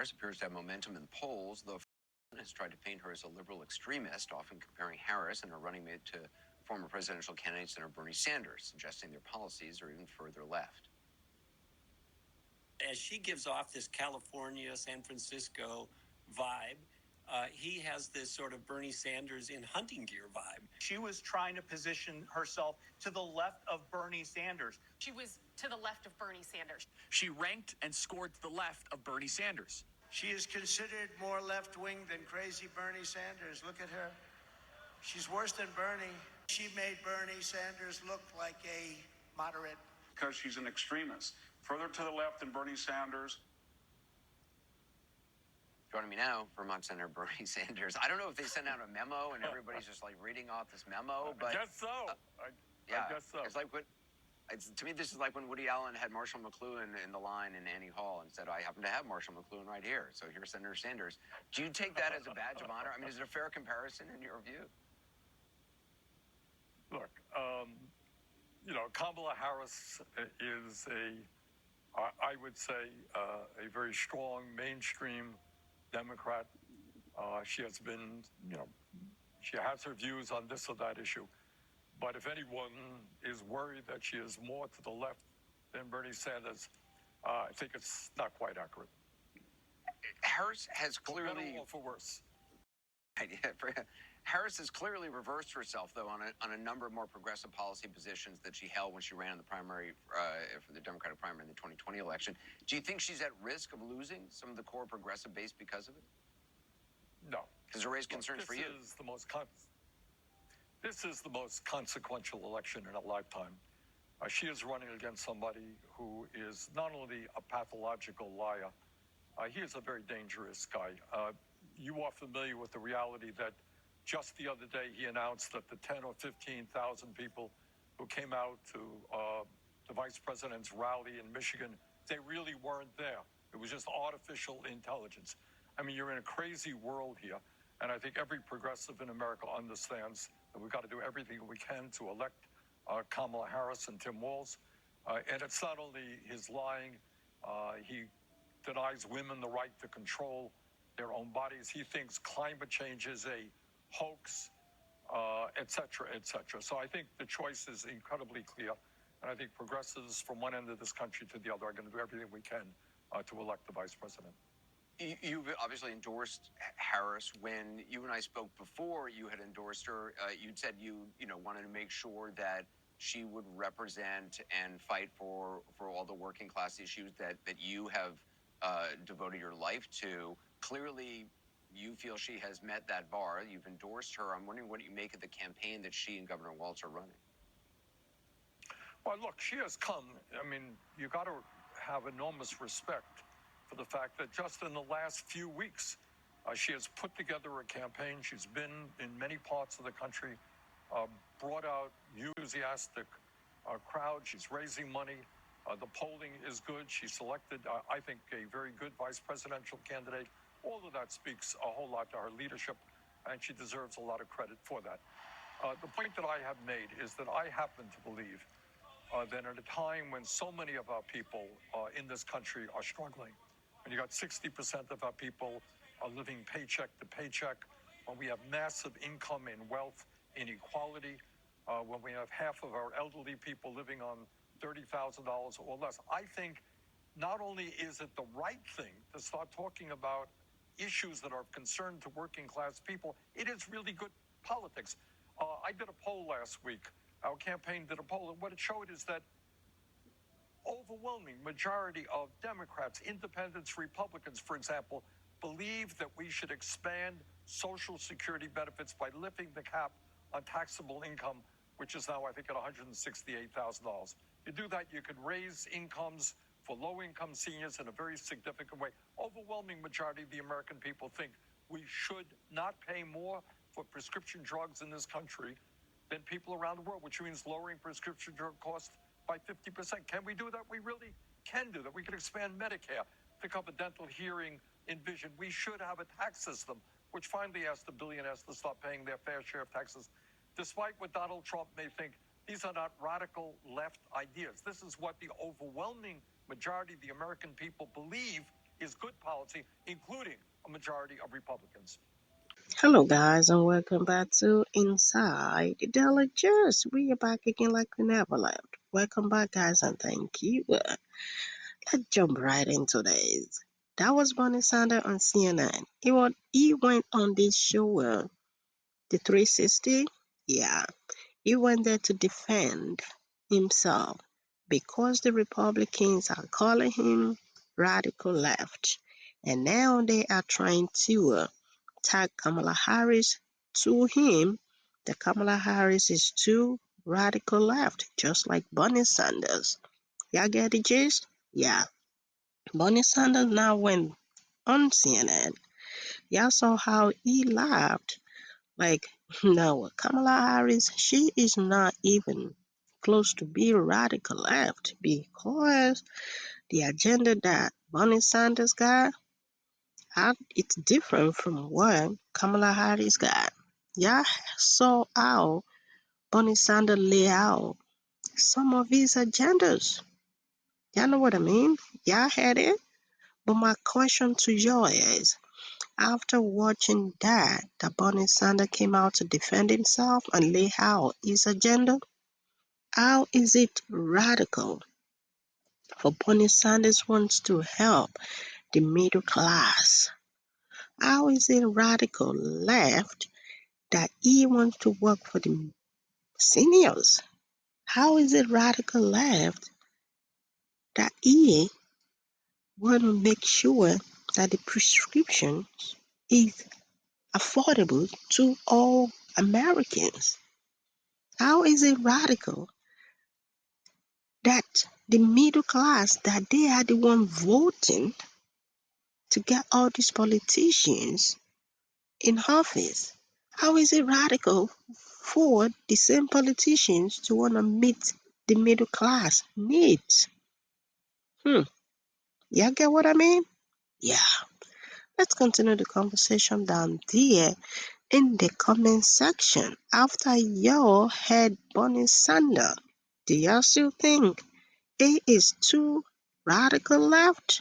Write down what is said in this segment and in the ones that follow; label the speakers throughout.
Speaker 1: Harris appears to have momentum in polls, though has tried to paint her as a liberal extremist, often comparing Harris and her running mate to former presidential candidate Senator Bernie Sanders, suggesting their policies are even further left.
Speaker 2: As she gives off this California, San Francisco vibe, he has this sort of Bernie Sanders in hunting gear vibe.
Speaker 3: She was trying to position herself to the left of Bernie Sanders.
Speaker 4: She was to the left of Bernie Sanders.
Speaker 5: She ranked and scored to the left of Bernie Sanders.
Speaker 6: She is considered more left-wing than crazy Bernie Sanders. Look at her. She's worse than Bernie. She made Bernie Sanders look like a moderate.
Speaker 7: Because she's an extremist. Further to the left than Bernie Sanders.
Speaker 1: Joining me now, Vermont Senator Bernie Sanders. I don't know if they sent out a memo and everybody's just like reading off this memo, but
Speaker 8: I guess so. I guess so.
Speaker 1: It's like to me, this is like when Woody Allen had Marshall McLuhan in the line in Annie Hall and said, "I happen to have Marshall McLuhan right here." So here's Senator Sanders. Do you take that as a badge of honor? I mean, is it a fair comparison in your view?
Speaker 8: Look, Kamala Harris is I would say, a very strong mainstream Democrat. She has been, she has her views on this or that issue. But if anyone is worried that she is more to the left than Bernie Sanders, I think it's not quite accurate.
Speaker 1: Harris has clearly...
Speaker 8: For better or for worse.
Speaker 1: Harris has clearly reversed herself, though, on a number of more progressive policy positions that she held when she ran in the primary for the Democratic primary in the 2020 election. Do you think she's at risk of losing some of the core progressive base because of it?
Speaker 8: No.
Speaker 1: Does it raise concerns for you?
Speaker 8: This is the most consequential election in a lifetime. She is running against somebody who is not only a pathological liar, he is a very dangerous guy. You are familiar with the reality that just the other day he announced that the 10 or 15,000 people who came out to the vice president's rally in Michigan, they really weren't there. It was just artificial intelligence. I mean, you're in a crazy world here. And I think every progressive in America understands that we've got to do everything we can to elect Kamala Harris and Tim Walz. And it's not only his lying, he denies women the right to control their own bodies. He thinks climate change is a hoax, et cetera, et cetera. So I think the choice is incredibly clear. And I think progressives from one end of this country to the other are going to do everything we can to elect the vice president.
Speaker 1: You've obviously endorsed Harris. When you and I spoke before, you had endorsed her. You'd said you wanted to make sure that she would represent and fight for all the working class issues that you have devoted your life to. Clearly, you feel she has met that bar. You've endorsed her. I'm wondering what you make of the campaign that she and Governor Walz are running.
Speaker 8: Well, look, she has come. I mean, you got to have enormous respect for the fact that just in the last few weeks, she has put together a campaign. She's been in many parts of the country, brought out enthusiastic crowd. She's raising money. The polling is good. She selected, I think, a very good vice presidential candidate. All of that speaks a whole lot to her leadership, and she deserves a lot of credit for that. The point that I have made is that I happen to believe that at a time when so many of our people in this country are struggling, when you got 60% of our people are living paycheck to paycheck, when we have massive income and wealth inequality, when we have half of our elderly people living on $30,000 or less, I think not only is it the right thing to start talking about issues that are of concern to working class people, it is really good politics. I did a poll last week. Our campaign did a poll, and what it showed is that overwhelming majority of Democrats, independents, Republicans, for example, believe that we should expand Social Security benefits by lifting the cap on taxable income, which is now, I think, at $168,000. You do that, you could raise incomes for low-income seniors in a very significant way. Overwhelming majority of the American people think we should not pay more for prescription drugs in this country than people around the world, which means lowering prescription drug costs by 50%. Can we do that? We really can do that. We can expand Medicare to cover dental, hearing, and vision. We should have a tax system which finally asks the billionaires to stop paying their fair share of taxes. Despite what Donald Trump may think, these are not radical left ideas. This is what the overwhelming majority of the American people believe is good policy, including a majority of Republicans.
Speaker 9: Hello, guys, and welcome back to Inside the Daily Gist. We are back again like we never left. Welcome back, guys, and thank you. Let's jump right into this. That was Bernie Sanders on CNN. He went on this show, the 360. Yeah, he went there to defend himself because the Republicans are calling him radical left, and now they are trying to tag Kamala Harris to him. That Kamala Harris is too radical left, just like Bernie Sanders. Y'all get the gist? Yeah. Bernie Sanders now went on CNN. Y'all saw how he laughed. Like, no, Kamala Harris, she is not even close to being radical left because the agenda that Bernie Sanders got, it's different from what Kamala Harris got. Y'all saw how Bernie Sanders lay out some of his agendas. Y'all know what I mean? Y'all had it? But my question to y'all is, after watching that Bernie Sanders came out to defend himself and lay out his agenda, how is it radical for Bernie Sanders wants to help the middle class? How is it radical left that he wants to work for the seniors? How is it radical left that he want to make sure that the prescription is affordable to all Americans? How is it radical that the middle class, that they are the one voting to get all these politicians in office? How is it radical for the same politicians to want to meet the middle class needs? Y'all get what I mean? Yeah. Let's continue the conversation down there in the comment section after y'all heard Bernie Sanders. Do y'all still think it is too radical left?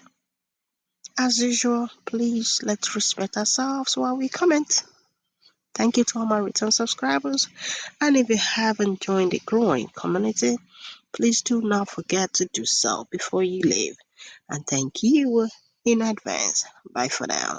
Speaker 9: As usual, please let's respect ourselves while we comment. Thank you to all my return subscribers. And if you haven't joined the growing community, please do not forget to do so before you leave. And thank you in advance. Bye for now.